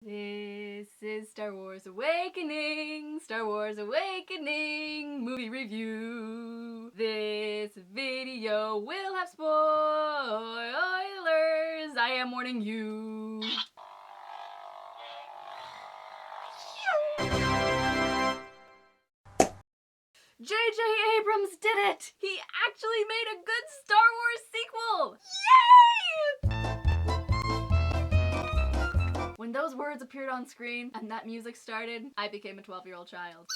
This is Star Wars Awakening, movie review. This video will have spoilers, I am warning you. J.J. Abrams did it! He actually made a good Star Wars sequel! Yay! When those words appeared on screen and that music started, I became a 12-year-old child.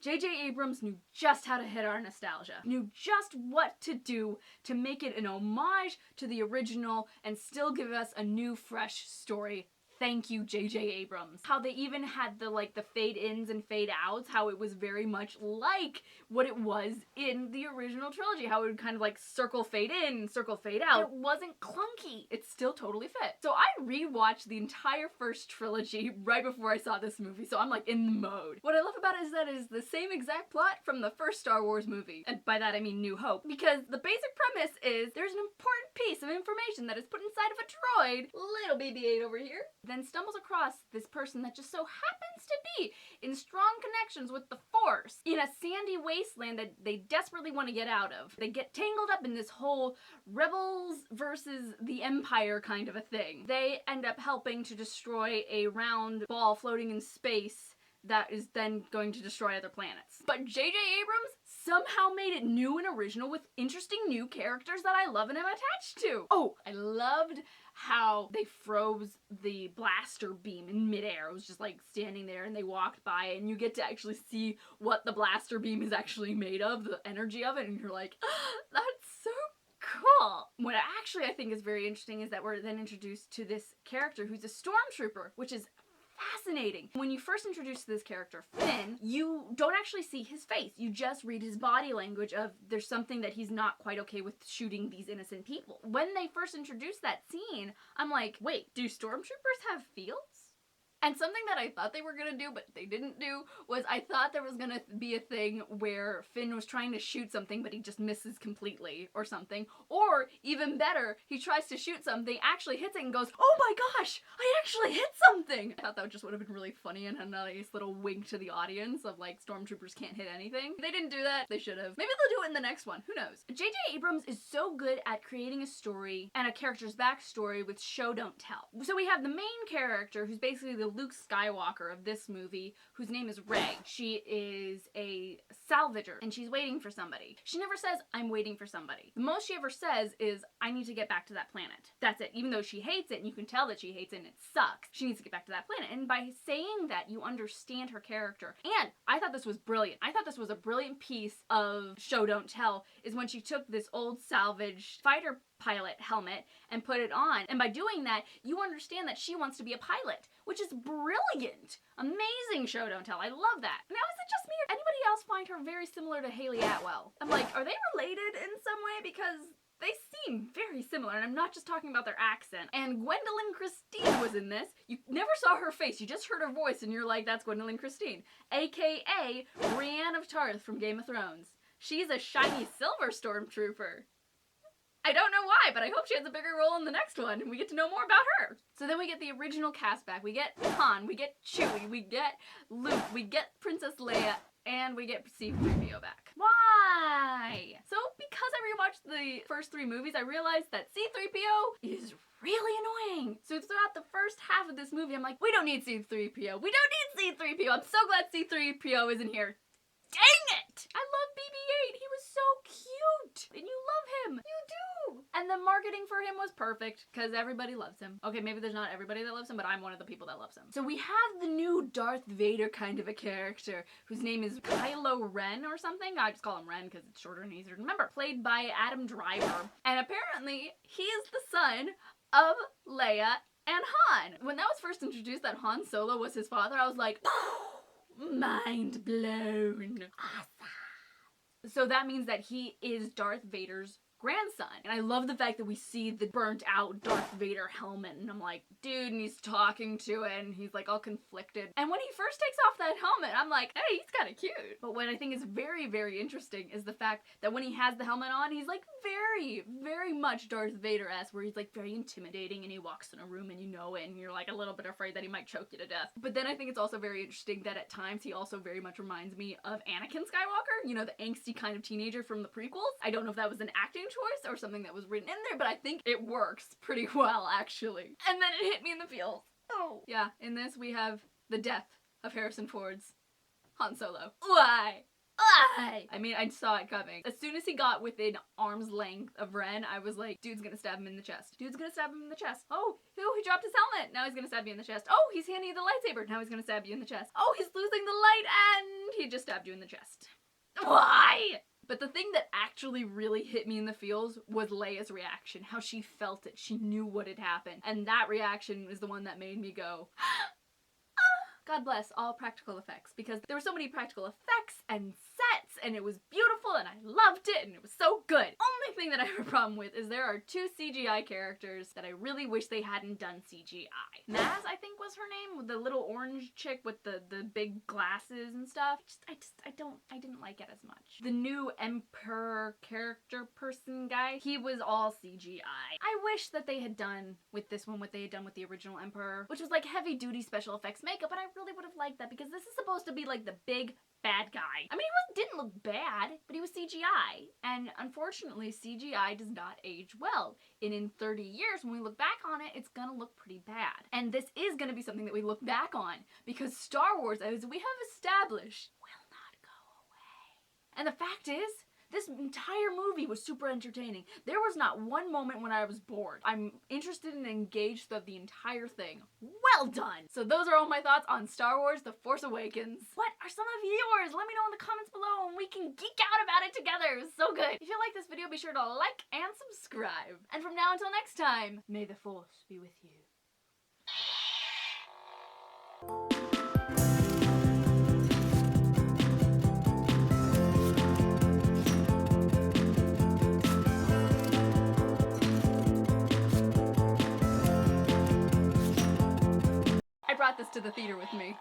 J.J. Abrams knew just how to hit our nostalgia, knew just what to do to make it an homage to the original and still give us a new, fresh story. Thank you, J.J. Abrams. How they even had the fade-ins and fade-outs, how it was very much like what it was in the original trilogy, how it would kind of circle fade in, circle fade out. It wasn't clunky. It still totally fit. So I rewatched the entire first trilogy right before I saw this movie, so I'm in the mode. What I love about it is that it is the same exact plot from the first Star Wars movie. And by that I mean New Hope. Because the basic premise is there's an important piece of information that is put inside of a droid, little BB-8 over here, then stumbles across this person that just so happens to be in strong connections with the Force in a sandy wasteland that they desperately want to get out of. They get tangled up in this whole rebels versus the Empire kind of a thing. They end up helping to destroy a round ball floating in space that is then going to destroy other planets. But J.J. Abrams somehow made it new and original with interesting new characters that I love and am attached to. Oh, I loved how they froze the blaster beam in midair. It was just standing there and they walked by and you get to actually see what the blaster beam is actually made of, the energy of it, and you're like, oh, that's so cool. What actually I think is very interesting is that we're then introduced to this character who's a stormtrooper, which is fascinating. When you first introduce this character, Finn, you don't actually see his face. You just read his body language of there's something that he's not quite okay with shooting these innocent people. When they first introduced that scene, I'm like, wait, do stormtroopers have feels? And something that I thought they were gonna do, but they didn't do, was I thought there was gonna be a thing where Finn was trying to shoot something, but he just misses completely, or something. Or, even better, he tries to shoot something, actually hits it, and goes, oh my gosh, I actually hit something! I thought that just would have been really funny and a nice little wink to the audience of, stormtroopers can't hit anything. They didn't do that. They should have. Maybe they'll do it in the next one. Who knows? J.J. Abrams is so good at creating a story and a character's backstory with show don't tell. So we have the main character, who's basically the Luke Skywalker of this movie, whose name is Rey. She is a salvager, and she's waiting for somebody. She never says, I'm waiting for somebody. The most she ever says is, I need to get back to that planet. That's it. Even though she hates it, and you can tell that she hates it, and it sucks, she needs to get back to that planet. And by saying that, you understand her character. And I thought this was brilliant. I thought this was a brilliant piece of show don't tell, is when she took this old salvage fighter pilot helmet and put it on. And by doing that, you understand that she wants to be a pilot, which is brilliant. Amazing show don't tell. I love that. Now, is it just me or anybody else find her very similar to Haley Atwell? I'm like, are they related in some way? Because they seem very similar, and I'm not just talking about their accent. And Gwendolyn Christine was in this. You never saw her face, you just heard her voice, and you're like, that's Gwendolyn Christine. AKA Brienne of Tarth from Game of Thrones. She's a shiny silver stormtrooper. I don't know why, but I hope she has a bigger role in the next one, and we get to know more about her. So then we get the original cast back. We get Han, we get Chewie, we get Luke, we get Princess Leia, and we get C-3PO back. Why? So because I rewatched the first three movies, I realized that C-3PO is really annoying. So throughout the first half of this movie, I'm like, we don't need C-3PO. We don't need C-3PO. I'm so glad C-3PO isn't here. Dang it! I love BB-8. He was so cute. And you love him. You do. And the marketing for him was perfect because everybody loves him. Okay, maybe there's not everybody that loves him, but I'm one of the people that loves him. So we have the new Darth Vader kind of a character whose name is Kylo Ren or something. I just call him Ren because it's shorter and easier to remember. Played by Adam Driver. And apparently he is the son of Leia and Han. When that was first introduced that Han Solo was his father, I was like, mind blown. Awesome. So that means that he is Darth Vader's grandson. And I love the fact that we see the burnt out Darth Vader helmet, and I'm like, dude, and he's talking to it, and he's like all conflicted. And when he first takes off that helmet, I'm like, hey, he's kind of cute. But what I think is very, very interesting is the fact that when he has the helmet on, he's like very, very much Darth Vader-esque, where he's like very intimidating, and he walks in a room and you know it, and you're like a little bit afraid that he might choke you to death. But then I think it's also very interesting that at times he also very much reminds me of Anakin Skywalker, you know, the angsty kind of teenager from the prequels. I don't know if that was an acting choice or something that was written in there, but I think it works pretty well, actually. And then it hit me in the feels. Oh. Yeah, in this we have the death of Harrison Ford's Han Solo. Why? Why? I mean, I saw it coming. As soon as he got within arm's length of Ren, I was like, dude's gonna stab him in the chest. Dude's gonna stab him in the chest. Oh, he dropped his helmet. Now he's gonna stab you in the chest. Oh, he's handing you the lightsaber. Now he's gonna stab you in the chest. Oh, he's losing the light and he just stabbed you in the chest. Why? But the thing that actually really hit me in the feels was Leia's reaction, how she felt it. She knew what had happened. And that reaction is the one that made me go, God bless all practical effects, because there were so many practical effects and sets, and it was beautiful, and I loved it, and it was so good. Only thing that I have a problem with is there are 2 CGI characters that I really wish they hadn't done CGI. Maz, I think was her name, with the little orange chick with the big glasses and stuff. I didn't like it as much. The new Emperor character person guy, he was all CGI. I wish that they had done with this one what they had done with the original Emperor, which was like heavy duty special effects makeup, and I really would have liked that, because this is supposed to be like the big bad guy. I mean, he didn't look bad, but he was CGI, and unfortunately CGI does not age well, and in 30 years when we look back on it, it's gonna look pretty bad. And this is gonna be something that we look back on, because Star Wars, as we have established, will not go away. And the fact is, this entire movie was super entertaining. There was not one moment when I was bored. I'm interested and engaged throughout the entire thing. Well done! So those are all my thoughts on Star Wars The Force Awakens. What are some of yours? Let me know in the comments below and we can geek out about it together. It was so good. If you like this video, be sure to like and subscribe. And from now until next time, may the Force be with you. I brought this to the theater with me.